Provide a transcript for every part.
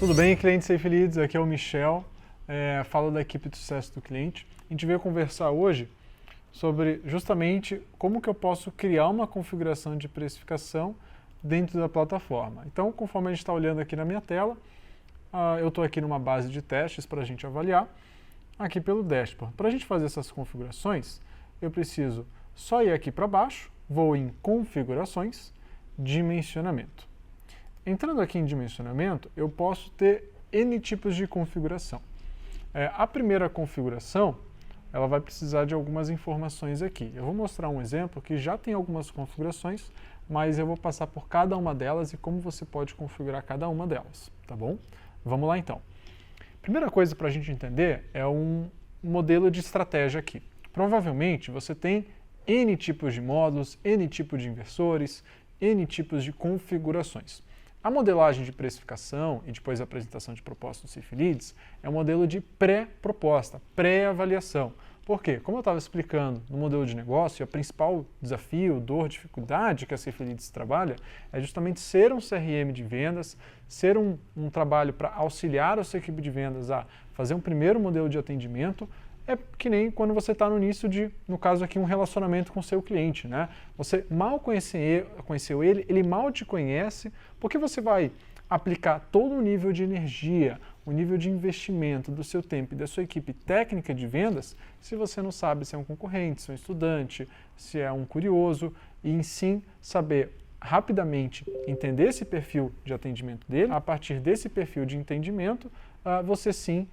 Tudo bem, clientes Safe Leads? Aqui é o Michel, falo da equipe de sucesso do cliente. A gente veio conversar hoje sobre justamente como que eu posso criar uma configuração de precificação dentro da plataforma. Então, conforme a gente está olhando aqui na minha tela, eu estou aqui numa base de testes para a gente avaliar, aqui pelo dashboard. Para a gente fazer essas configurações, eu preciso só ir aqui para baixo, vou em configurações, dimensionamento. Entrando aqui em dimensionamento, eu posso ter N tipos de configuração. A primeira configuração, ela vai precisar de algumas informações aqui. Eu vou mostrar um exemplo que já tem algumas configurações, mas eu vou passar por cada uma delas e como você pode configurar cada uma delas, tá bom? Vamos lá então. Primeira coisa para a gente entender é um modelo de estratégia aqui. Provavelmente você tem N tipos de módulos, N tipos de inversores, N tipos de configurações. A modelagem de precificação e depois a apresentação de proposta no Safe Leads é um modelo de pré-proposta, pré-avaliação. Por quê? Como eu estava explicando no modelo de negócio, o principal desafio, dor, dificuldade que a Safe Leads trabalha é justamente ser um CRM de vendas, ser um trabalho para auxiliar a sua equipe de vendas a fazer um primeiro modelo de atendimento. É que nem quando você está no início de, no caso aqui, um relacionamento com o seu cliente, né? Você mal conheceu ele, ele mal te conhece, porque você vai aplicar todo o nível de energia, o nível de investimento do seu tempo e da sua equipe técnica de vendas, se você não sabe se é um concorrente, se é um estudante, se é um curioso, e em sim saber rapidamente entender esse perfil de atendimento dele, a partir desse perfil de entendimento, você sim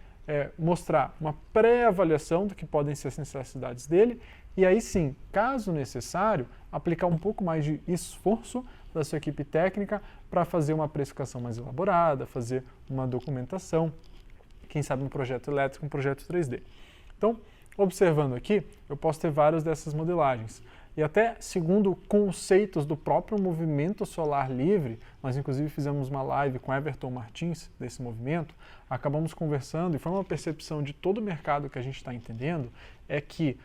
mostrar uma pré-avaliação do que podem ser as necessidades dele e aí sim, caso necessário, aplicar um pouco mais de esforço da sua equipe técnica para fazer uma precificação mais elaborada, fazer uma documentação, quem sabe um projeto elétrico, um projeto 3D. Então, observando aqui, eu posso ter várias dessas modelagens. E até segundo conceitos do próprio movimento solar livre, nós inclusive fizemos uma live com Everton Martins desse movimento, acabamos conversando e foi uma percepção de todo o mercado que a gente está entendendo, é que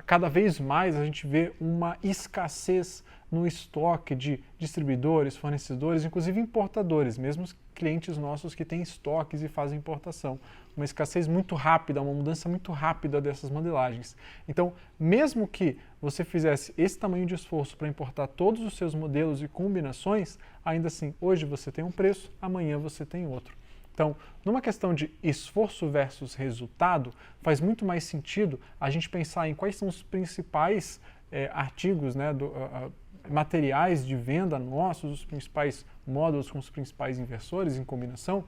cada vez mais a gente vê uma escassez no estoque de distribuidores, fornecedores, inclusive importadores, mesmo clientes nossos que têm estoques e fazem importação. Uma escassez muito rápida, uma mudança muito rápida dessas modelagens. Então, mesmo que você fizesse esse tamanho de esforço para importar todos os seus modelos e combinações, ainda assim, hoje você tem um preço, amanhã você tem outro. Então, numa questão de esforço versus resultado, faz muito mais sentido a gente pensar em quais são os principais artigos, né, materiais de venda nossos, os principais módulos com os principais inversores em combinação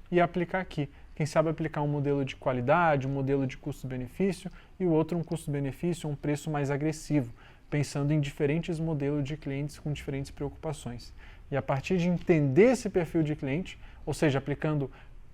e aplicar aqui. Quem sabe aplicar um modelo de qualidade, um modelo de custo-benefício e o outro um custo-benefício, um preço mais agressivo, pensando em diferentes modelos de clientes com diferentes preocupações. E a partir de entender esse perfil de cliente, ou seja, aplicando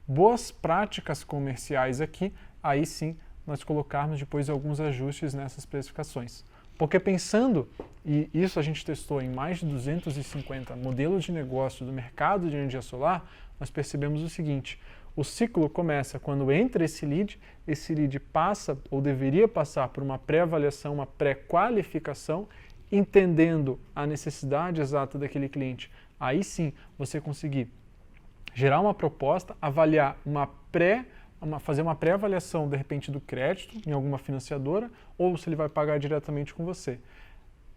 boas práticas comerciais aqui, aí sim nós colocarmos depois alguns ajustes nessas especificações. Porque pensando, e isso a gente testou em mais de 250 modelos de negócio do mercado de energia solar, nós percebemos o seguinte: o ciclo começa quando entra esse lead passa ou deveria passar por uma pré-avaliação, uma pré-qualificação, entendendo a necessidade exata daquele cliente. Aí sim você conseguir gerar uma proposta, avaliar fazer uma pré-avaliação, de repente, do crédito em alguma financiadora, ou se ele vai pagar diretamente com você.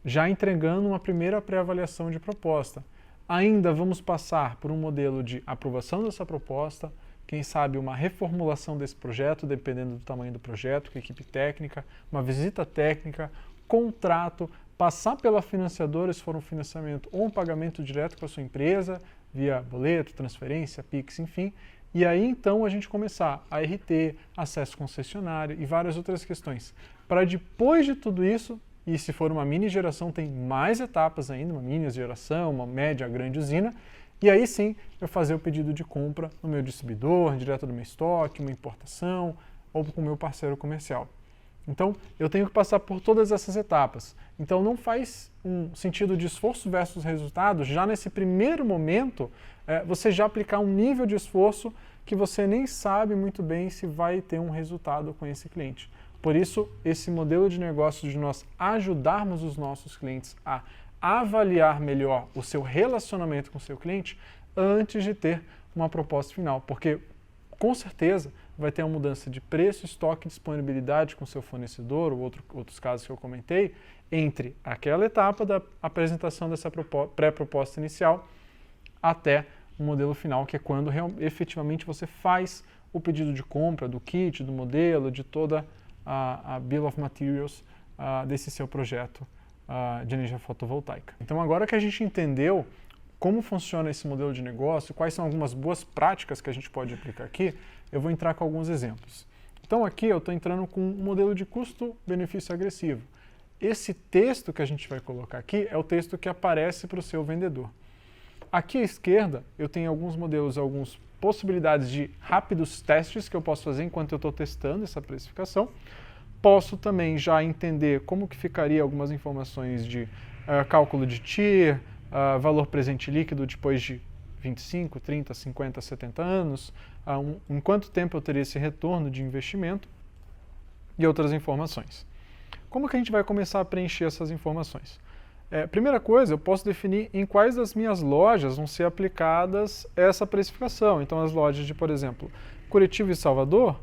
Já entregando uma primeira pré-avaliação de proposta. Ainda vamos passar por um modelo de aprovação dessa proposta, quem sabe uma reformulação desse projeto, dependendo do tamanho do projeto, com a equipe técnica, uma visita técnica, contrato, passar pela financiadora, se for um financiamento ou um pagamento direto com a sua empresa, via boleto, transferência, Pix, enfim. E aí então a gente começar a RT, acesso concessionário e várias outras questões. Para depois de tudo isso, e se for uma mini geração tem mais etapas ainda, uma mini geração, uma média, grande usina, e aí sim eu fazer o pedido de compra no meu distribuidor, direto do meu estoque, uma importação ou com o meu parceiro comercial. Então eu tenho que passar por todas essas etapas. Então não faz um sentido de esforço versus resultado, já nesse primeiro momento, você já aplicar um nível de esforço que você nem sabe muito bem se vai ter um resultado com esse cliente. Por isso, esse modelo de negócio de nós ajudarmos os nossos clientes a avaliar melhor o seu relacionamento com o seu cliente antes de ter uma proposta final, porque com certeza vai ter uma mudança de preço, estoque, disponibilidade com seu fornecedor, ou outros casos que eu comentei, entre aquela etapa da apresentação dessa pré-proposta inicial até o modelo final, que é quando efetivamente você faz o pedido de compra do kit, do modelo, de toda a Bill of Materials desse seu projeto de energia fotovoltaica. Então agora que a gente entendeu como funciona esse modelo de negócio, quais são algumas boas práticas que a gente pode aplicar aqui, eu vou entrar com alguns exemplos. Então aqui eu estou entrando com um modelo de custo-benefício agressivo. Esse texto que a gente vai colocar aqui é o texto que aparece para o seu vendedor. Aqui à esquerda eu tenho alguns modelos, algumas possibilidades de rápidos testes que eu posso fazer enquanto eu estou testando essa precificação. Posso também já entender como que ficaria algumas informações de cálculo de TIR, valor presente líquido depois de 25, 30, 50, 70 anos, em quanto tempo eu teria esse retorno de investimento e outras informações. Como que a gente vai começar a preencher essas informações? Primeira coisa, eu posso definir em quais das minhas lojas vão ser aplicadas essa precificação. Então, as lojas de, por exemplo, Curitiba e Salvador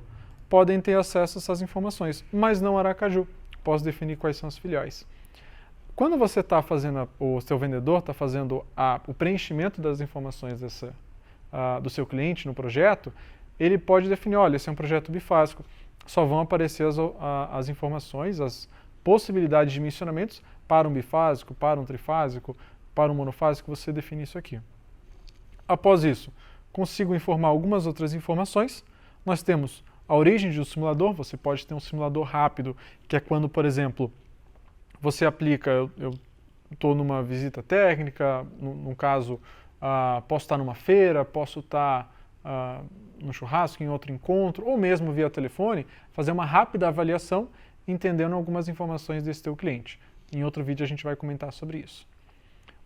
podem ter acesso a essas informações, mas não Aracaju. Posso definir quais são as filiais. Quando você está fazendo, o seu vendedor está fazendo o preenchimento das informações do seu cliente no projeto, ele pode definir, olha, esse é um projeto bifásico, só vão aparecer as informações, as possibilidades de missionamentos para um bifásico, para um trifásico, para um monofásico, você define isso aqui. Após isso, consigo informar algumas outras informações. Nós temos a origem do simulador, você pode ter um simulador rápido, que é quando, por exemplo, você aplica, eu estou numa visita técnica, no caso, posso estar numa feira, posso estar no churrasco, em outro encontro, ou mesmo via telefone, fazer uma rápida avaliação, entendendo algumas informações desse teu cliente. Em outro vídeo a gente vai comentar sobre isso.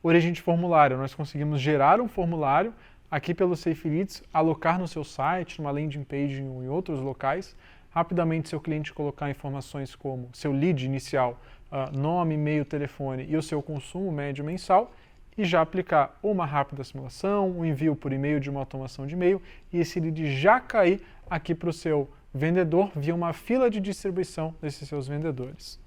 Origem de formulário, nós conseguimos gerar um formulário aqui pelo Safe Leads, alocar no seu site, numa landing page ou em outros locais, rapidamente seu cliente colocar informações como seu lead inicial, nome, e-mail, telefone e o seu consumo médio mensal, e já aplicar uma rápida simulação, um envio por e-mail de uma automação de e-mail, e esse lead já cair aqui para o seu vendedor via uma fila de distribuição desses seus vendedores.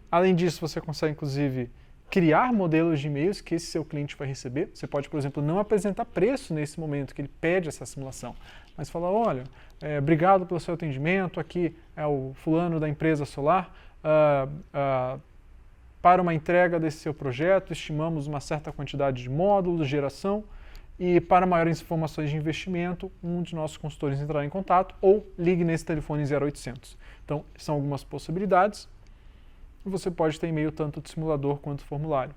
Além disso, você consegue, inclusive, criar modelos de e-mails que esse seu cliente vai receber. Você pode, por exemplo, não apresentar preço nesse momento que ele pede essa simulação, mas falar, olha, obrigado pelo seu atendimento, aqui é o fulano da empresa solar, para uma entrega desse seu projeto, estimamos uma certa quantidade de módulos, geração, e para maiores informações de investimento, um de nossos consultores entrará em contato ou ligue nesse telefone 0800. Então, são algumas possibilidades. E você pode ter e-mail tanto de simulador quanto formulário.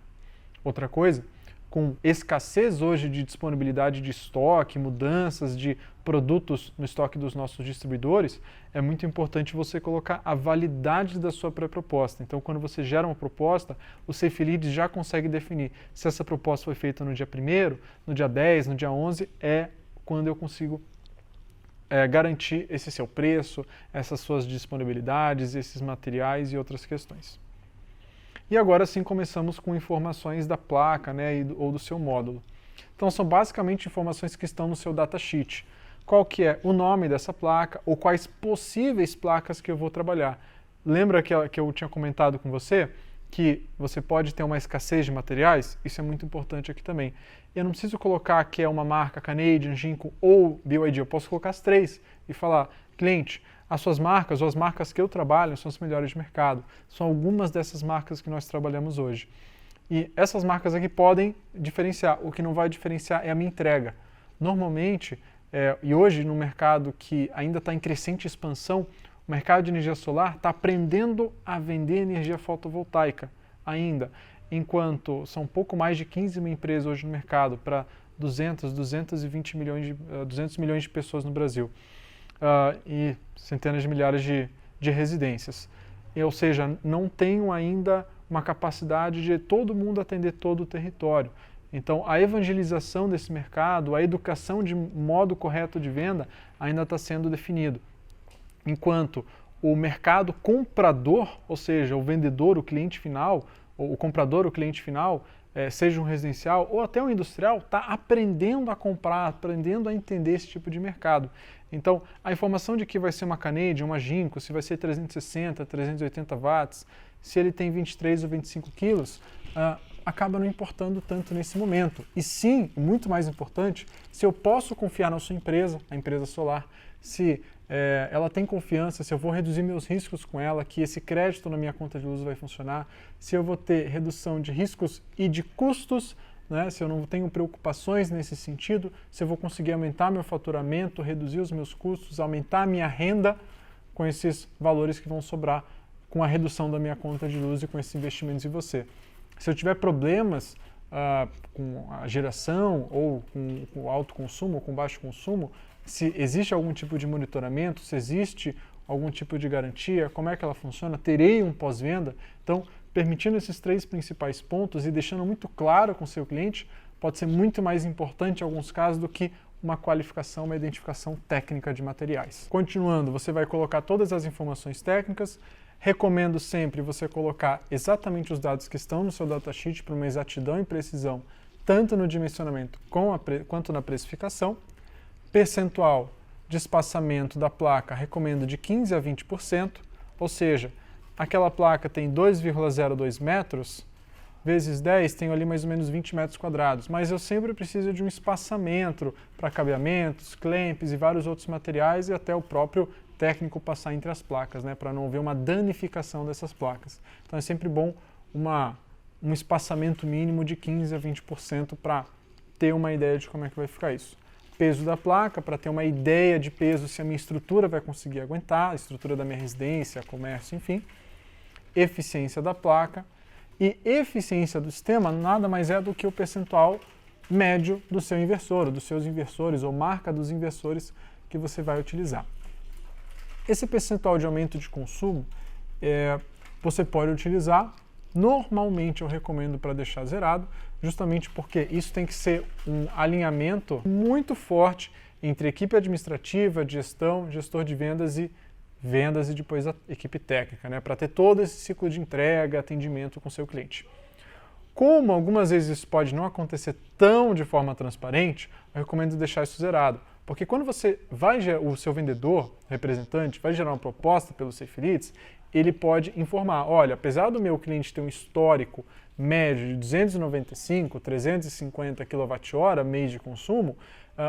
Outra coisa, com escassez hoje de disponibilidade de estoque, mudanças de produtos no estoque dos nossos distribuidores, é muito importante você colocar a validade da sua pré-proposta. Então, quando você gera uma proposta, o Safe Leads já consegue definir se essa proposta foi feita no dia 1º, no dia 10, no dia 11, é quando eu consigo garantir esse seu preço, essas suas disponibilidades, esses materiais e outras questões. E agora sim começamos com informações da placa, né, ou do seu módulo. Então são basicamente informações que estão no seu datasheet. Qual que é o nome dessa placa ou quais possíveis placas que eu vou trabalhar. Lembra que eu tinha comentado com você que você pode ter uma escassez de materiais? Isso é muito importante aqui também. Eu não preciso colocar que é uma marca Canadian, Ginkgo ou BYD, eu posso colocar as três e falar, cliente, as suas marcas ou as marcas que eu trabalho são as melhores de mercado. São algumas dessas marcas que nós trabalhamos hoje. E essas marcas aqui podem diferenciar. O que não vai diferenciar é a minha entrega. Normalmente, e hoje no mercado que ainda está em crescente expansão, o mercado de energia solar está aprendendo a vender energia fotovoltaica ainda, enquanto são pouco mais de 15 mil empresas hoje no mercado para 200 milhões de pessoas no Brasil e centenas de milhares de residências. Ou seja, não tenho ainda uma capacidade de todo mundo atender todo o território. Então, a evangelização desse mercado, a educação de modo correto de venda ainda está sendo definido. Enquanto o mercado comprador, ou seja, o vendedor, o cliente final, ou o comprador, o cliente final, seja um residencial ou até um industrial, está aprendendo a comprar, aprendendo a entender esse tipo de mercado. Então, a informação de que vai ser uma Canadian, uma Ginko, se vai ser 360, 380 watts, se ele tem 23 ou 25 quilos, acaba não importando tanto nesse momento. E sim, muito mais importante, se eu posso confiar na sua empresa, a empresa solar, se ela tem confiança, se eu vou reduzir meus riscos com ela, que esse crédito na minha conta de luz vai funcionar, se eu vou ter redução de riscos e de custos, né, se eu não tenho preocupações nesse sentido, se eu vou conseguir aumentar meu faturamento, reduzir os meus custos, aumentar a minha renda com esses valores que vão sobrar com a redução da minha conta de luz e com esses investimentos em você. Se eu tiver problemas com a geração ou com alto consumo ou com baixo consumo, se existe algum tipo de monitoramento, se existe algum tipo de garantia, como é que ela funciona, terei um pós-venda. Então, permitindo esses 3 principais pontos e deixando muito claro com o seu cliente, pode ser muito mais importante em alguns casos do que uma qualificação, uma identificação técnica de materiais. Continuando, você vai colocar todas as informações técnicas. Recomendo sempre você colocar exatamente os dados que estão no seu datasheet para uma exatidão e precisão, tanto no dimensionamento quanto na precificação. Percentual de espaçamento da placa, recomendo de 15% a 20%, ou seja, aquela placa tem 2,02 metros, vezes 10, tenho ali mais ou menos 20 metros quadrados, mas eu sempre preciso de um espaçamento para cabeamentos, clamps e vários outros materiais e até o próprio técnico passar entre as placas, né, para não haver uma danificação dessas placas. Então é sempre bom um espaçamento mínimo de 15% a 20% para ter uma ideia de como é que vai ficar isso. Peso da placa, para ter uma ideia de peso, se a minha estrutura vai conseguir aguentar, a estrutura da minha residência, comércio, enfim. Eficiência da placa. E eficiência do sistema nada mais é do que o percentual médio do seu inversor, ou dos seus inversores, ou marca dos inversores que você vai utilizar. Esse percentual de aumento de consumo você pode utilizar. Normalmente eu recomendo para deixar zerado, justamente porque isso tem que ser um alinhamento muito forte entre equipe administrativa, gestão, gestor de vendas e depois a equipe técnica, né, para ter todo esse ciclo de entrega, atendimento com seu cliente. Como algumas vezes isso pode não acontecer tão de forma transparente, eu recomendo deixar isso zerado. Porque quando o seu vendedor, representante, vai gerar uma proposta pelo Safe Leads, ele pode informar, olha, apesar do meu cliente ter um histórico médio de 295, 350 kWh mês de consumo,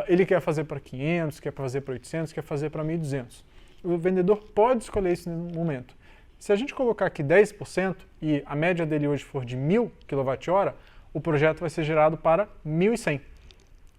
ele quer fazer para 500, quer fazer para 800, quer fazer para 1.200. O vendedor pode escolher isso no momento. Se a gente colocar aqui 10% e a média dele hoje for de 1.000 kWh, o projeto vai ser gerado para 1.100.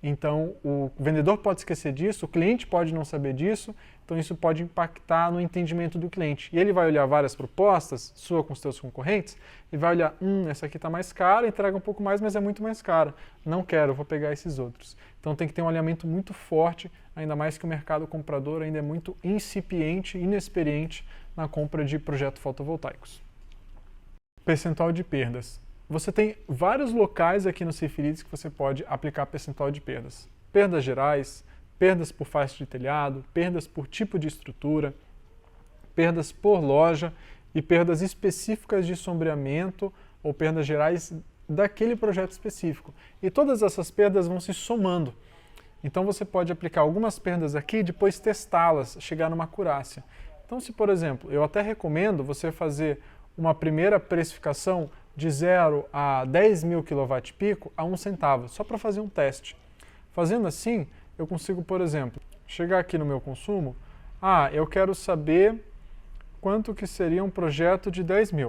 Então, o vendedor pode esquecer disso, o cliente pode não saber disso, então isso pode impactar no entendimento do cliente. E ele vai olhar várias propostas, sua com os seus concorrentes, e vai olhar, essa aqui está mais cara, entrega um pouco mais, mas é muito mais cara. Não quero, vou pegar esses outros. Então tem que ter um alinhamento muito forte, ainda mais que o mercado comprador ainda é muito incipiente, inexperiente na compra de projetos fotovoltaicos. Percentual de perdas. Você tem vários locais aqui no Safe Leads que você pode aplicar percentual de perdas. Perdas gerais, perdas por faixa de telhado, perdas por tipo de estrutura, perdas por loja e perdas específicas de sombreamento ou perdas gerais daquele projeto específico. E todas essas perdas vão se somando. Então você pode aplicar algumas perdas aqui e depois testá-las, chegar numa acurácia. Então se, por exemplo, eu até recomendo você fazer uma primeira precificação de 0 a 10.000 kWp a 1 centavo, só para fazer um teste. Fazendo assim, eu consigo, por exemplo, chegar aqui no meu consumo, eu quero saber quanto que seria um projeto de 10.000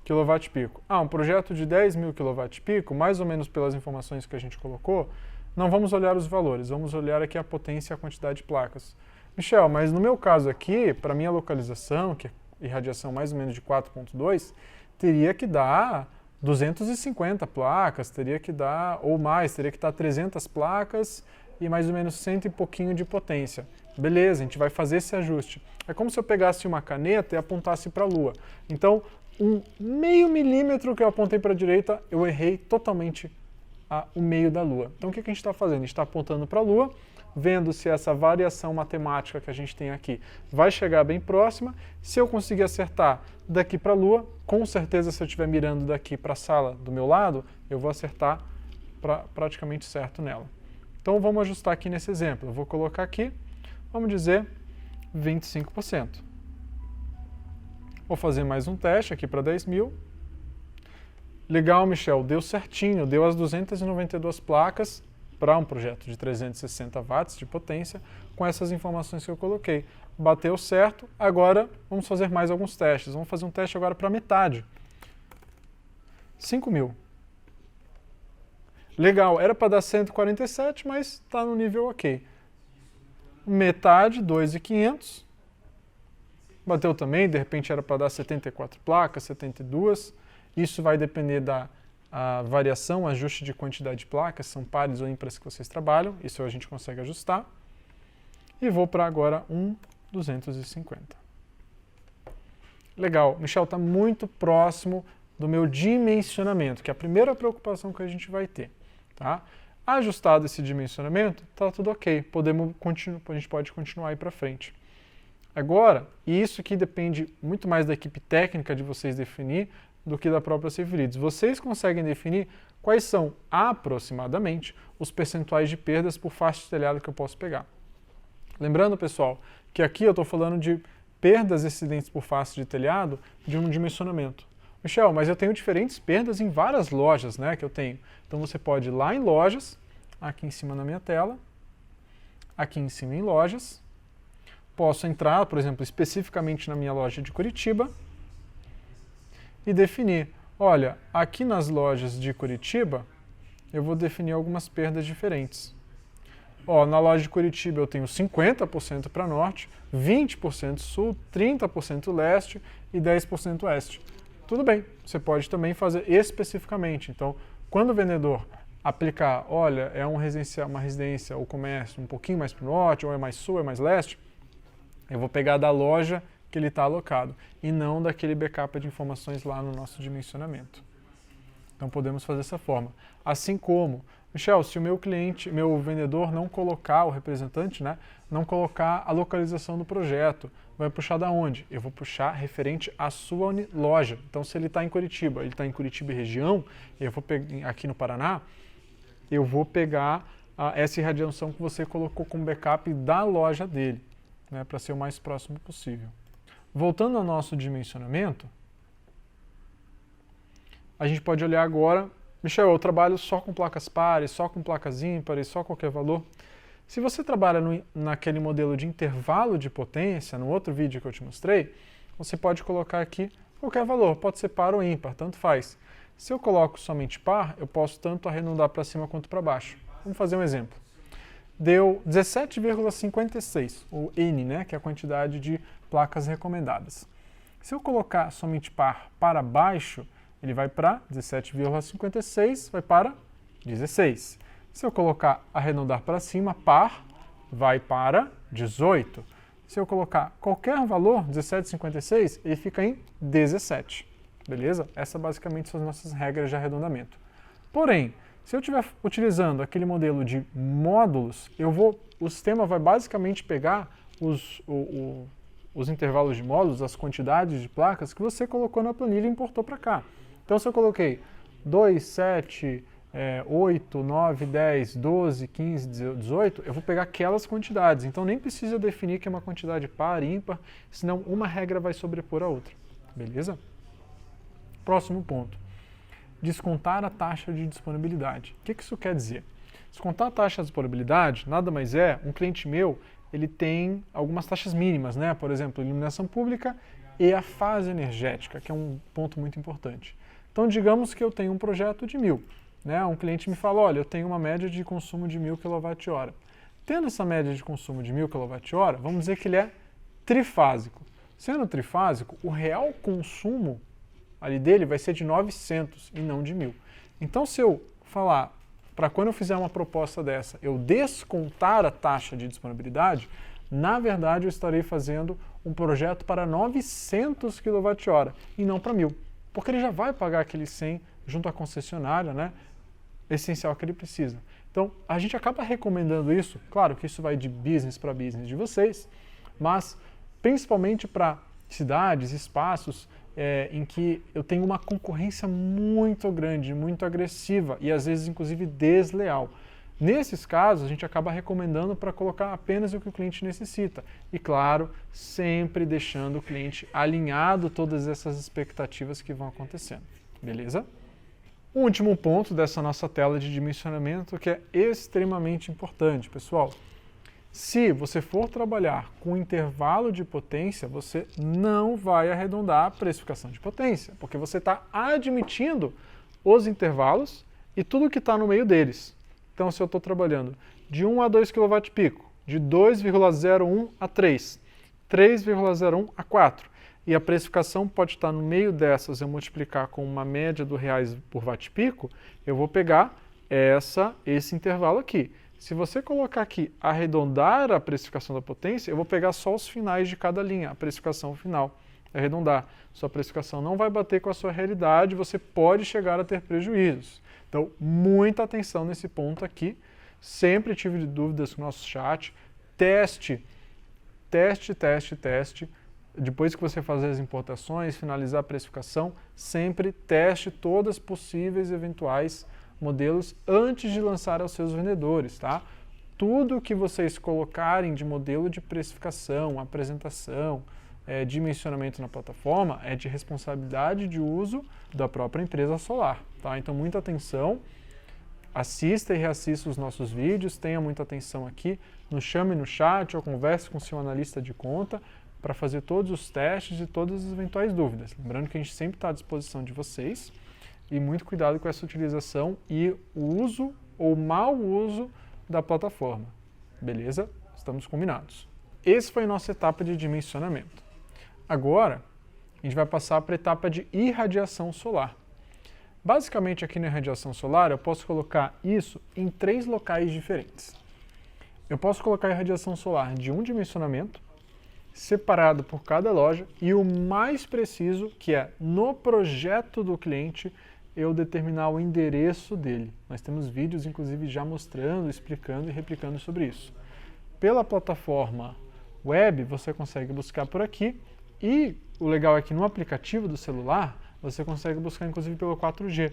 kWp. Um projeto de 10.000 kWp, mais ou menos pelas informações que a gente colocou, não vamos olhar os valores, vamos olhar aqui a potência e a quantidade de placas. Michel, mas no meu caso aqui, para minha localização, que é irradiação mais ou menos de 4.2, teria que dar 250 placas, teria que dar, ou mais, teria que dar 300 placas e mais ou menos 100 e pouquinho de potência. Beleza, a gente vai fazer esse ajuste. É como se eu pegasse uma caneta e apontasse para a Lua. Então, um meio milímetro que eu apontei para a direita, eu errei totalmente o meio da Lua. Então, o que a gente está fazendo? A gente está apontando para a Lua, vendo se essa variação matemática que a gente tem aqui vai chegar bem próxima. Se eu conseguir acertar daqui para a Lua, com certeza se eu estiver mirando daqui para a sala do meu lado, eu vou acertar praticamente certo nela. Então vamos ajustar aqui nesse exemplo. Eu vou colocar aqui, vamos dizer, 25%. Vou fazer mais um teste aqui para 10 mil. Legal, Michel, deu certinho, deu as 292 placas para um projeto de 360 watts de potência com essas informações que eu coloquei. Bateu certo, agora vamos fazer mais alguns testes. Vamos fazer um teste agora para metade. 5 mil. Legal, era para dar 147, mas está no nível ok. Metade, 2.500. Bateu também, de repente era para dar 74 placas, 72. Isso vai depender da variação, ajuste de quantidade de placas, são pares ou ímpares que vocês trabalham, isso a gente consegue ajustar. E vou para agora 1.250. Legal, Michel, está muito próximo do meu dimensionamento, que é a primeira preocupação que a gente vai ter. Tá? Ajustado esse dimensionamento, está tudo ok, a gente pode continuar aí para frente. Agora, e isso aqui depende muito mais da equipe técnica de vocês definir do que da própria Cefrides. Vocês conseguem definir quais são aproximadamente os percentuais de perdas por faixa de telhado que eu posso pegar. Lembrando, pessoal, que aqui eu estou falando de perdas excedentes por face de telhado de um dimensionamento. Michel, mas eu tenho diferentes perdas em várias lojas, né, que eu tenho. Então você pode ir lá em lojas, aqui em cima na minha tela, aqui em cima em lojas, posso entrar, por exemplo, especificamente na minha loja de Curitiba e definir, olha, aqui nas lojas de Curitiba eu vou definir algumas perdas diferentes. Ó, na loja de Curitiba eu tenho 50% para norte, 20% sul, 30% leste e 10% oeste. Tudo bem, você pode também fazer especificamente. Então, quando o vendedor aplicar, olha, é uma residência ou comércio um pouquinho mais para o norte, ou é mais sul, é mais leste, eu vou pegar da loja que ele está alocado e não daquele backup de informações lá no nosso dimensionamento. Então podemos fazer dessa forma. Assim como, Michel, se o meu vendedor não colocar, o representante, né, não colocar a localização do projeto, vai puxar da onde? Eu vou puxar referente à sua loja. Então se ele está em Curitiba, ele está em Curitiba e região, eu vou pegar aqui no Paraná, eu vou pegar essa irradiação que você colocou como backup da loja dele, né, para ser o mais próximo possível. Voltando ao nosso dimensionamento, a gente pode olhar agora, Michel, eu trabalho só com placas pares, só com placas ímpares, só qualquer valor. Se você trabalha naquele modelo de intervalo de potência, no outro vídeo que eu te mostrei, você pode colocar aqui qualquer valor, pode ser par ou ímpar, tanto faz. Se eu coloco somente par, eu posso tanto arredondar para cima quanto para baixo. Vamos fazer um exemplo. Deu 17,56, o N, né, que é a quantidade de placas recomendadas. Se eu colocar somente par para baixo, ele vai para 17,56, vai para 16. Se eu colocar arredondar para cima, par, vai para 18. Se eu colocar qualquer valor, 17,56, ele fica em 17. Beleza? Essas basicamente são as nossas regras de arredondamento. Porém, se eu estiver utilizando aquele modelo de módulos, o sistema vai basicamente pegar os intervalos de módulos, as quantidades de placas que você colocou na planilha e importou para cá. Então, se eu coloquei 2, 7, 8, 9, 10, 12, 15, 18, eu vou pegar aquelas quantidades. Então, nem precisa definir que é uma quantidade par, ímpar, senão uma regra vai sobrepor a outra. Beleza? Próximo ponto. Descontar a taxa de disponibilidade. O que isso quer dizer? Descontar a taxa de disponibilidade nada mais é, um cliente meu, ele tem algumas taxas mínimas, né? Por exemplo, iluminação pública e a fase energética, que é um ponto muito importante. Então, digamos que eu tenho um projeto de 1.000, né? Um cliente me fala, olha, eu tenho uma média de consumo de 1.000 kWh. Tendo essa média de consumo de 1.000 kWh, vamos dizer que ele é trifásico. Sendo trifásico, o real consumo ali dele vai ser de 900 e não de 1.000. Então, se eu falar, para quando eu fizer uma proposta dessa, eu descontar a taxa de disponibilidade, na verdade eu estarei fazendo um projeto para 900 kWh e não para 1.000. Porque ele já vai pagar aquele 100 junto à concessionária, né? essencial que ele precisa. Então, a gente acaba recomendando isso, claro que isso vai de business para business de vocês, mas principalmente para cidades, espaços em que eu tenho uma concorrência muito grande, muito agressiva e às vezes inclusive desleal. Nesses casos, a gente acaba recomendando para colocar apenas o que o cliente necessita. E claro, sempre deixando o cliente alinhado todas essas expectativas que vão acontecendo. Beleza? O último ponto dessa nossa tela de dimensionamento que é extremamente importante, pessoal. Se você for trabalhar com intervalo de potência, você não vai arredondar a precificação de potência, porque você está admitindo os intervalos e tudo que está no meio deles. Então, se eu estou trabalhando de 1 a 2 kW pico, de 2,01 a 3, 3,01 a 4, e a precificação pode estar no meio dessas, eu multiplicar com uma média do reais por watt pico, eu vou pegar esse intervalo aqui. Se você colocar aqui arredondar a precificação da potência, eu vou pegar só os finais de cada linha, a precificação final. Arredondar. Sua precificação não vai bater com a sua realidade, você pode chegar a ter prejuízos. Então, muita atenção nesse ponto aqui. Sempre tive dúvidas com o nosso chat. Teste. Depois que você fazer as importações, finalizar a precificação, sempre teste todas as possíveis eventuais modelos antes de lançar aos seus vendedores, tá? Tudo que vocês colocarem de modelo de precificação, apresentação, dimensionamento na plataforma é de responsabilidade de uso da própria empresa solar, tá? Então muita atenção, assista e reassista os nossos vídeos, tenha muita atenção aqui, nos chame no chat ou converse com seu analista de conta para fazer todos os testes e todas as eventuais dúvidas. Lembrando que a gente sempre está à disposição de vocês e muito cuidado com essa utilização e o uso ou mau uso da plataforma. Beleza? Estamos combinados. Essa foi a nossa etapa de dimensionamento. Agora, a gente vai passar para a etapa de irradiação solar. Basicamente, aqui na irradiação solar, eu posso colocar isso em 3 locais diferentes. Eu posso colocar irradiação solar de um dimensionamento, separado por cada loja, e o mais preciso, que é no projeto do cliente, eu determinar o endereço dele. Nós temos vídeos, inclusive, já mostrando, explicando e replicando sobre isso. Pela plataforma web, você consegue buscar por aqui, e o legal é que no aplicativo do celular, você consegue buscar inclusive pelo 4G.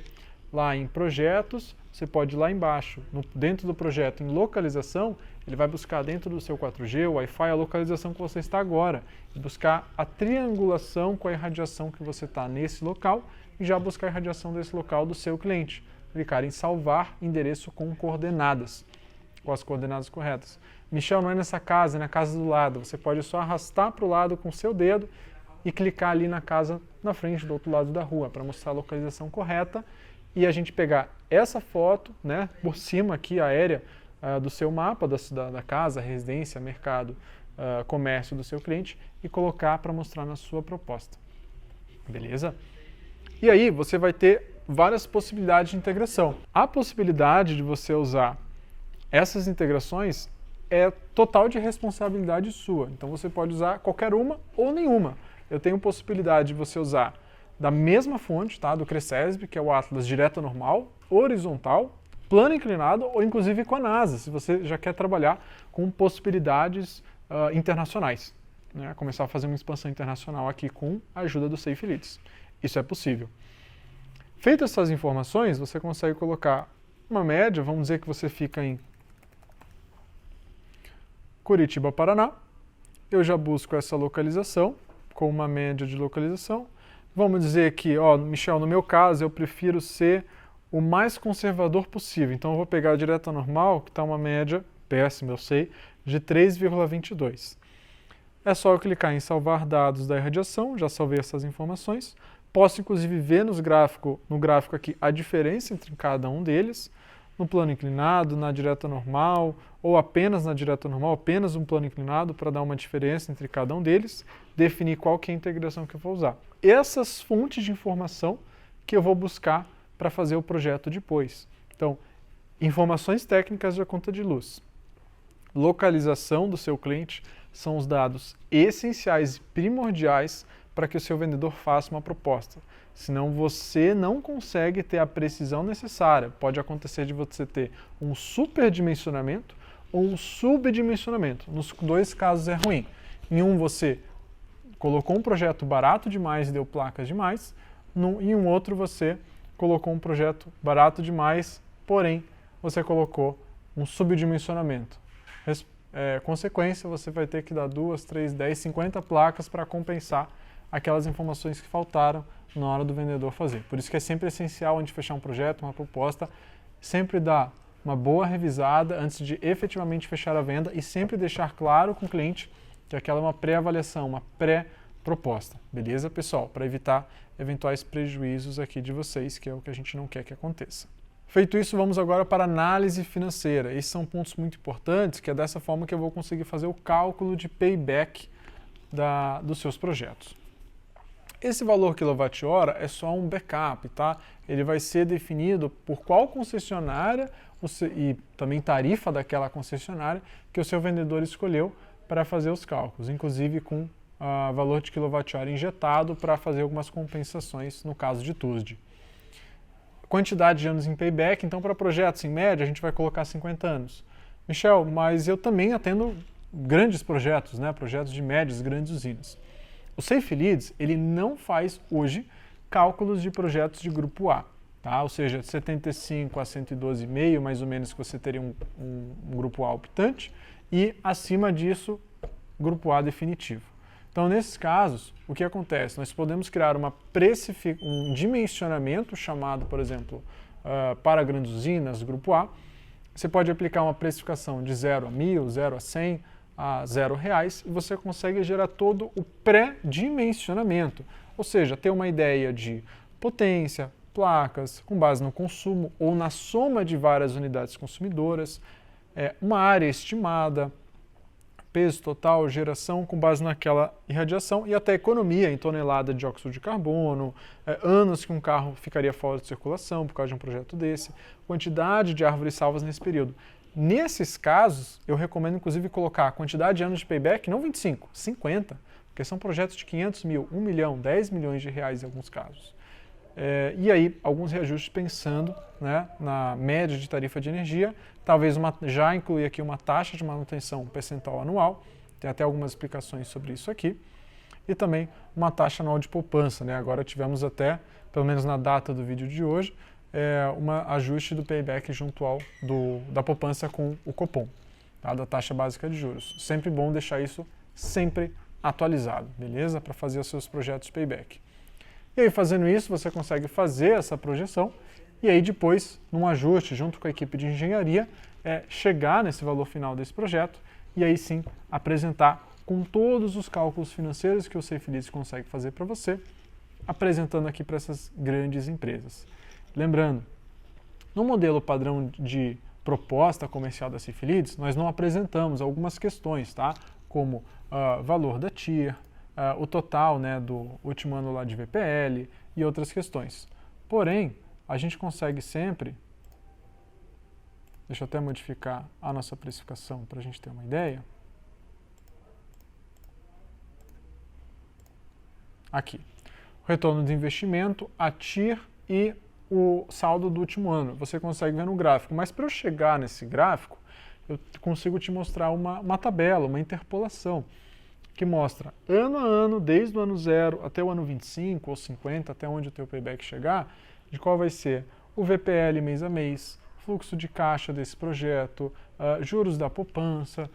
Lá em projetos, você pode ir lá embaixo, dentro do projeto em localização, ele vai buscar dentro do seu 4G, o Wi-Fi, a localização que você está agora, e buscar a triangulação com a irradiação que você está nesse local, e já buscar a irradiação desse local do seu cliente. Clicar em salvar endereço com coordenadas, com as coordenadas corretas. Michel, não é nessa casa, é na casa do lado. Você pode só arrastar para o lado com o seu dedo e clicar ali na casa na frente do outro lado da rua para mostrar a localização correta e a gente pegar essa foto, né, por cima aqui aérea do seu mapa da casa, residência, mercado, comércio do seu cliente e colocar para mostrar na sua proposta. Beleza? E aí você vai ter várias possibilidades de integração. A possibilidade de você usar essas integrações é total de responsabilidade sua. Então você pode usar qualquer uma ou nenhuma. Eu tenho possibilidade de você usar da mesma fonte, tá, do Cresesb, que é o Atlas direto normal, horizontal, plano inclinado ou inclusive com a NASA, se você já quer trabalhar com possibilidades internacionais. Né, começar a fazer uma expansão internacional aqui com a ajuda do Safe Leads. Isso é possível. Feitas essas informações, você consegue colocar uma média, vamos dizer que você fica em Curitiba, Paraná. Eu já busco essa localização, com uma média de localização. Vamos dizer que, ó, Michel, no meu caso, eu prefiro ser o mais conservador possível. Então, eu vou pegar a direta normal, que está uma média, péssima, eu sei, de 3,22. É só eu clicar em salvar dados da irradiação, já salvei essas informações. Posso, inclusive, ver no gráfico aqui a diferença entre cada um deles, no plano inclinado, na direta normal, ou apenas na direta normal, apenas um plano inclinado, para dar uma diferença entre cada um deles, definir qual que é a integração que eu vou usar. Essas fontes de informação que eu vou buscar para fazer o projeto depois. Então, informações técnicas da conta de luz, localização do seu cliente, são os dados essenciais e primordiais para que o seu vendedor faça uma proposta. Senão você não consegue ter a precisão necessária. Pode acontecer de você ter um superdimensionamento ou um subdimensionamento. Nos dois casos é ruim. Em um você colocou um projeto barato demais e deu placas demais. Em um outro você colocou um projeto barato demais, porém você colocou um subdimensionamento. Consequência, você vai ter que dar 2, 3, 10, 50 placas para compensar aquelas informações que faltaram na hora do vendedor fazer. Por isso que é sempre essencial, antes de fechar um projeto, uma proposta, sempre dar uma boa revisada antes de efetivamente fechar a venda e sempre deixar claro com o cliente que aquela é uma pré-avaliação, uma pré-proposta. Beleza, pessoal? Para evitar eventuais prejuízos aqui de vocês, que é o que a gente não quer que aconteça. Feito isso, vamos agora para a análise financeira. Esses são pontos muito importantes, que é dessa forma que eu vou conseguir fazer o cálculo de payback dos seus projetos. Esse valor quilowatt-hora é só um backup, tá? Ele vai ser definido por qual concessionária e também tarifa daquela concessionária que o seu vendedor escolheu para fazer os cálculos, inclusive com valor de quilowatt-hora injetado para fazer algumas compensações no caso de TUSD. Quantidade de anos em payback, então para projetos em média a gente vai colocar 50 anos. Michel, mas eu também atendo grandes projetos, né? Projetos de médias, grandes usinas. O Safe Leads, ele não faz hoje cálculos de projetos de grupo A, tá? Ou seja, de 75 a 112,5, mais ou menos, que você teria um grupo A optante, e acima disso, grupo A definitivo. Então, nesses casos, o que acontece? Nós podemos criar um dimensionamento chamado, por exemplo, para grandes usinas, grupo A. Você pode aplicar uma precificação de 0 a 1.000, 0 a 100, a R$0, e você consegue gerar todo o pré-dimensionamento. Ou seja, ter uma ideia de potência, placas, com base no consumo ou na soma de várias unidades consumidoras, uma área estimada, peso total, geração com base naquela irradiação e até economia em tonelada de dióxido de carbono, anos que um carro ficaria fora de circulação por causa de um projeto desse, quantidade de árvores salvas nesse período. Nesses casos, eu recomendo inclusive colocar a quantidade de anos de payback, não 25, 50, porque são projetos de 500 mil, 1 milhão, 10 milhões de reais em alguns casos. E aí, alguns reajustes pensando, né, na média de tarifa de energia, talvez já incluir aqui uma taxa de manutenção percentual anual, tem até algumas explicações sobre isso aqui, e também uma taxa anual de poupança, né? Agora tivemos até, pelo menos na data do vídeo de hoje, um ajuste do payback juntual da poupança com o Copom, tá? Da taxa básica de juros. Sempre bom deixar isso sempre atualizado, beleza? Para fazer os seus projetos de payback. E aí, fazendo isso, você consegue fazer essa projeção e aí depois, num ajuste junto com a equipe de engenharia, chegar nesse valor final desse projeto e aí sim apresentar com todos os cálculos financeiros que o Safe Leads consegue fazer para você, apresentando aqui para essas grandes empresas. Lembrando, no modelo padrão de proposta comercial da Safe Leads, nós não apresentamos algumas questões, tá? Como valor da TIR, o total, né, do último ano lá de VPL e outras questões. Porém, a gente consegue sempre, deixa eu até modificar a nossa precificação para a gente ter uma ideia. Aqui, o retorno de investimento, a TIR e o saldo do último ano. Você consegue ver no gráfico, mas para eu chegar nesse gráfico, eu consigo te mostrar uma tabela, uma interpolação, que mostra ano a ano, desde o ano 0 até o ano 25 ou 50, até onde o teu payback chegar, de qual vai ser o VPL mês a mês, fluxo de caixa desse projeto, juros da poupança,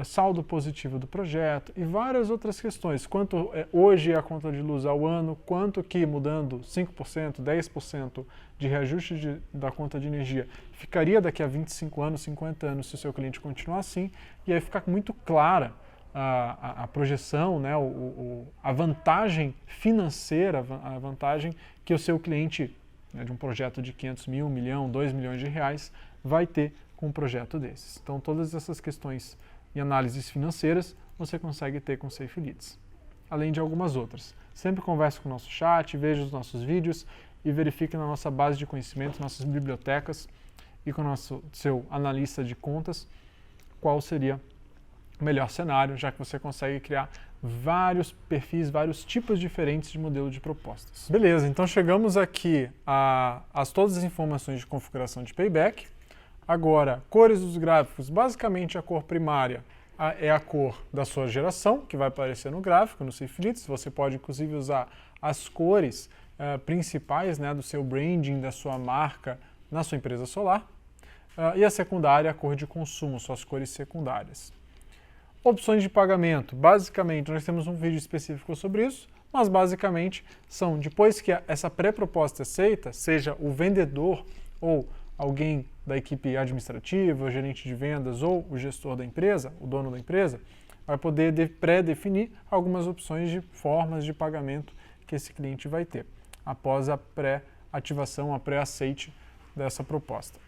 saldo positivo do projeto e várias outras questões. Quanto hoje é a conta de luz ao ano, quanto que mudando 5%, 10% de reajuste da conta de energia ficaria daqui a 25 anos, 50 anos se o seu cliente continuar assim, e aí fica muito clara a projeção, né, a vantagem financeira, a vantagem que o seu cliente, né, de um projeto de 500 mil, 1 milhão, 2 milhões de reais vai ter com um projeto desses. Então todas essas questões e análises financeiras você consegue ter com Safe Leads, além de algumas outras. Sempre converse com o nosso chat, veja os nossos vídeos e verifique na nossa base de conhecimento, nossas bibliotecas e com o seu analista de contas qual seria o melhor cenário, já que você consegue criar vários perfis, vários tipos diferentes de modelo de propostas. Beleza, então chegamos aqui a todas as informações de configuração de payback. Agora, cores dos gráficos, basicamente a cor primária é a cor da sua geração, que vai aparecer no gráfico, no Safeleads. Você pode inclusive usar as cores principais, né, do seu branding, da sua marca na sua empresa solar. E a secundária, a cor de consumo, suas cores secundárias. Opções de pagamento, basicamente nós temos um vídeo específico sobre isso, mas basicamente são, depois que essa pré-proposta é aceita, seja o vendedor ou alguém da equipe administrativa, o gerente de vendas ou o gestor da empresa, o dono da empresa, vai poder pré-definir algumas opções de formas de pagamento que esse cliente vai ter, após a pré-ativação, a pré-aceite dessa proposta.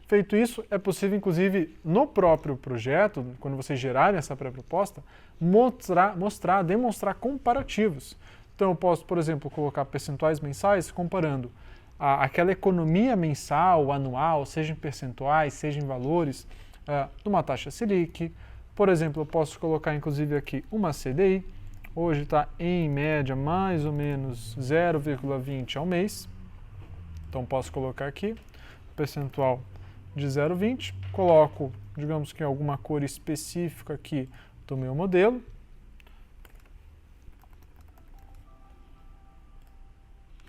Feito isso, é possível, inclusive, no próprio projeto, quando vocês gerarem essa pré-proposta, demonstrar comparativos. Então, eu posso, por exemplo, colocar percentuais mensais comparando aquela economia mensal, anual, seja em percentuais, seja em valores, de uma taxa Selic. Por exemplo, eu posso colocar, inclusive, aqui uma CDI. Hoje está, em média, mais ou menos 0,20 ao mês. Então, posso colocar aqui percentual de 0,20, coloco, digamos que alguma cor específica aqui do meu modelo.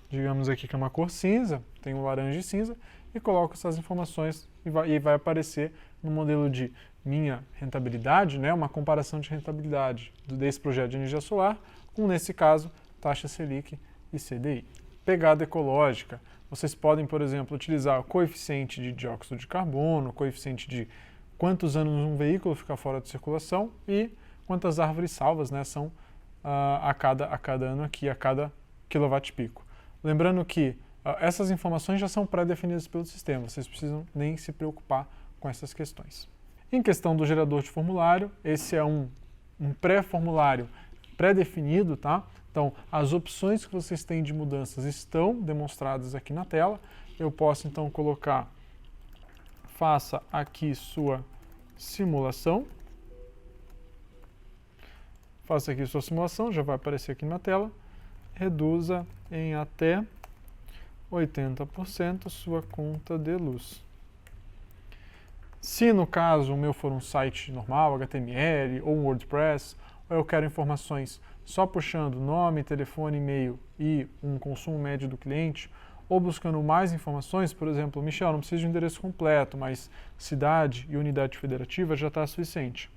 Digamos aqui que é uma cor cinza, tem um laranja e cinza, e coloco essas informações e vai aparecer no modelo de minha rentabilidade, né, uma comparação de rentabilidade desse projeto de energia solar com, nesse caso, taxa Selic e CDI. Pegada ecológica. Vocês podem, por exemplo, utilizar o coeficiente de dióxido de carbono, o coeficiente de quantos anos um veículo fica fora de circulação e quantas árvores salvas, né, são a cada ano aqui, a cada quilowatt-pico. Lembrando que essas informações já são pré-definidas pelo sistema, vocês precisam nem se preocupar com essas questões. Em questão do gerador de formulário, esse é um pré-formulário pré-definido, tá? Então, as opções que vocês têm de mudanças estão demonstradas aqui na tela. Eu posso, então, colocar, faça aqui sua simulação. Faça aqui sua simulação, já vai aparecer aqui na tela. Reduza em até 80% sua conta de luz. Se, no caso, o meu for um site normal, HTML ou um WordPress, ou eu quero informações só puxando nome, telefone, e-mail e um consumo médio do cliente, ou buscando mais informações, por exemplo, Michel, não preciso de um endereço completo, mas cidade e unidade federativa já está suficiente.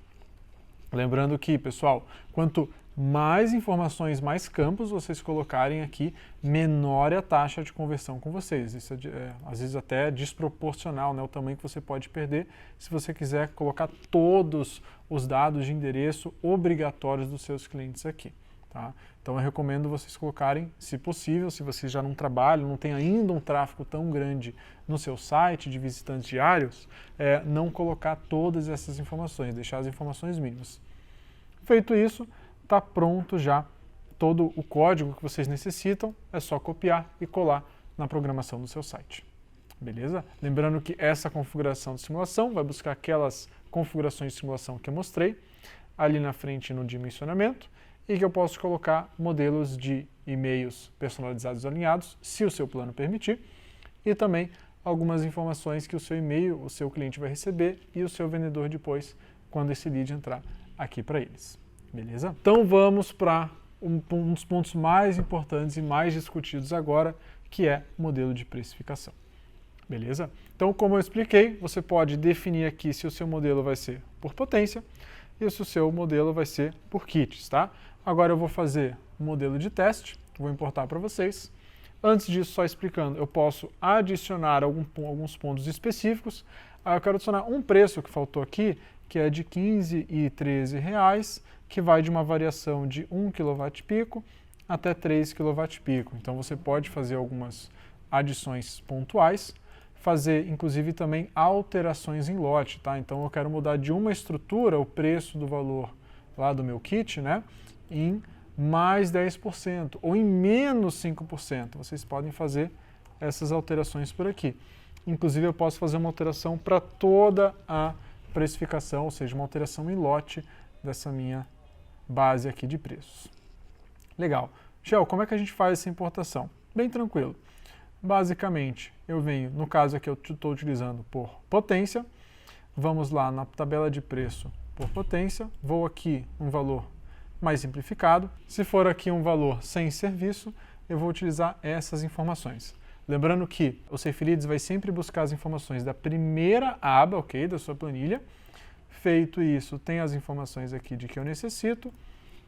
Lembrando que, pessoal, quanto mais informações, mais campos vocês colocarem aqui, menor é a taxa de conversão com vocês. Isso às vezes até desproporcional, né, o tamanho que você pode perder se você quiser colocar todos os dados de endereço obrigatórios dos seus clientes aqui. Tá? Então eu recomendo vocês colocarem, se possível, se vocês já não trabalham, não tem ainda um tráfego tão grande no seu site de visitantes diários, não colocar todas essas informações, deixar as informações mínimas. Feito isso, está pronto já todo o código que vocês necessitam, é só copiar e colar na programação do seu site. Beleza? Lembrando que essa configuração de simulação vai buscar aquelas configurações de simulação que eu mostrei ali na frente no dimensionamento e que eu posso colocar modelos de e-mails personalizados alinhados, se o seu plano permitir, e também algumas informações que o seu e-mail, o seu cliente vai receber e o seu vendedor depois, quando esse lead entrar aqui para eles. Beleza? Então vamos para um dos pontos mais importantes e mais discutidos agora, que é o modelo de precificação. Beleza? Então, como eu expliquei, você pode definir aqui se o seu modelo vai ser por potência e se o seu modelo vai ser por kits, tá? Agora eu vou fazer um modelo de teste, vou importar para vocês. Antes disso, só explicando, eu posso adicionar alguns pontos específicos. Eu quero adicionar um preço que faltou aqui, que é de R$ 15 e R$ 13, que vai de uma variação de 1 kWp até 3 kWp. Então você pode fazer algumas adições pontuais, fazer inclusive também alterações em lote, tá? Então eu quero mudar de uma estrutura o preço do valor lá do meu kit, né, em mais 10% ou em menos 5%. Vocês podem fazer essas alterações por aqui. Inclusive eu posso fazer uma alteração para toda a precificação, ou seja, uma alteração em lote dessa minha base aqui de preços. Legal. Shell, como é que a gente faz essa importação? Bem tranquilo. Basicamente, eu venho, no caso aqui eu estou utilizando por potência, vamos lá na tabela de preço por potência, vou aqui um valor mais simplificado. Se for aqui um valor sem serviço, eu vou utilizar essas informações. Lembrando que o Safelids vai sempre buscar as informações da primeira aba, ok, da sua planilha. Feito isso, tem as informações aqui de que eu necessito.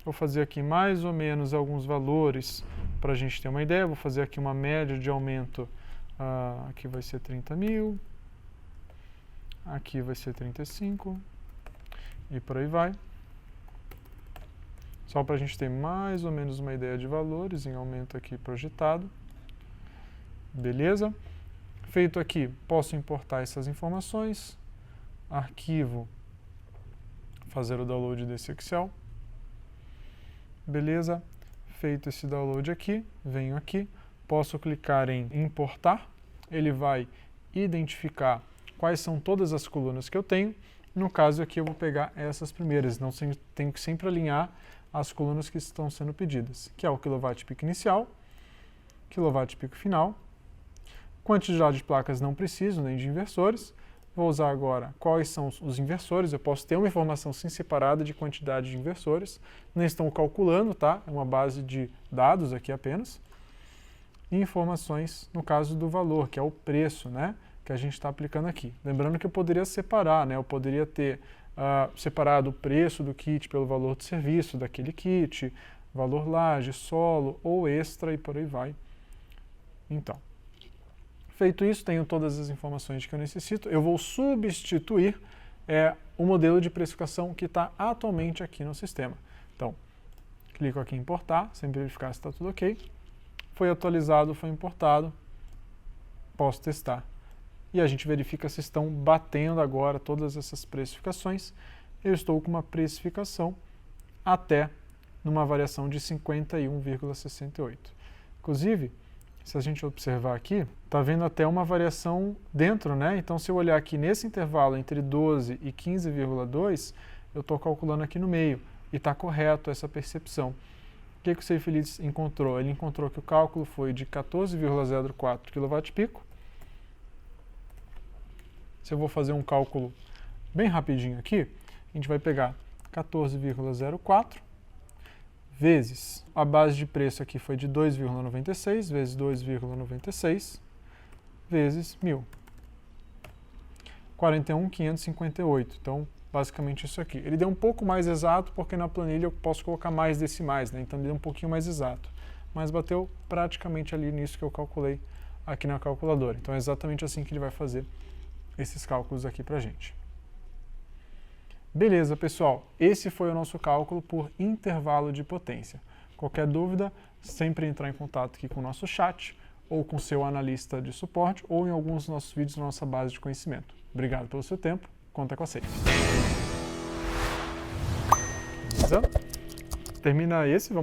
Vou fazer aqui mais ou menos alguns valores para a gente ter uma ideia. Vou fazer aqui uma média de aumento. Aqui vai ser 30 mil. Aqui vai ser 35. E por aí vai. Só para a gente ter mais ou menos uma ideia de valores em aumento aqui projetado. Beleza? Feito aqui, posso importar essas informações. Arquivo. Fazer o download desse Excel. Beleza? Feito esse download aqui, venho aqui, posso clicar em importar, ele vai identificar quais são todas as colunas que eu tenho. No caso aqui eu vou pegar essas primeiras, então tenho que sempre alinhar as colunas que estão sendo pedidas, que é o quilowatt-pico inicial, quilowatt-pico final, quantidade de placas não preciso, nem de inversores. Vou usar agora quais são os inversores. Eu posso ter uma informação sim separada de quantidade de inversores. Não estão calculando, tá? É uma base de dados aqui apenas. E informações no caso do valor, que é o preço, né? Que a gente está aplicando aqui. Lembrando que eu poderia separar, né? Eu poderia ter separado o preço do kit pelo valor do serviço daquele kit, valor laje, solo ou extra e por aí vai. Então. Feito isso, tenho todas as informações que eu necessito. Eu vou substituir o modelo de precificação que está atualmente aqui no sistema. Então, clico aqui em importar, sempre verificar se está tudo ok. Foi atualizado, foi importado. Posso testar. E a gente verifica se estão batendo agora todas essas precificações. Eu estou com uma precificação até numa variação de 51,68. Inclusive, se a gente observar aqui, está vendo até uma variação dentro, né? Então, se eu olhar aqui nesse intervalo entre 12 e 15,2, eu estou calculando aqui no meio e está correto essa percepção. O que o Safelids encontrou? Ele encontrou que o cálculo foi de 14,04 kWp. Se eu vou fazer um cálculo bem rapidinho aqui, a gente vai pegar 14,04 vezes, a base de preço aqui foi de 2,96, vezes 2,96, vezes 1.000. 41.558. Então, basicamente isso aqui. Ele deu um pouco mais exato, porque na planilha eu posso colocar mais decimais, né? Então ele deu um pouquinho mais exato. Mas bateu praticamente ali nisso que eu calculei aqui na calculadora. Então é exatamente assim que ele vai fazer esses cálculos aqui pra gente. Beleza, pessoal, esse foi o nosso cálculo por intervalo de potência. Qualquer dúvida, sempre entrar em contato aqui com o nosso chat, ou com o seu analista de suporte, ou em alguns dos nossos vídeos na nossa base de conhecimento. Obrigado pelo seu tempo, conta com a Safe. Beleza? Termina esse, vamos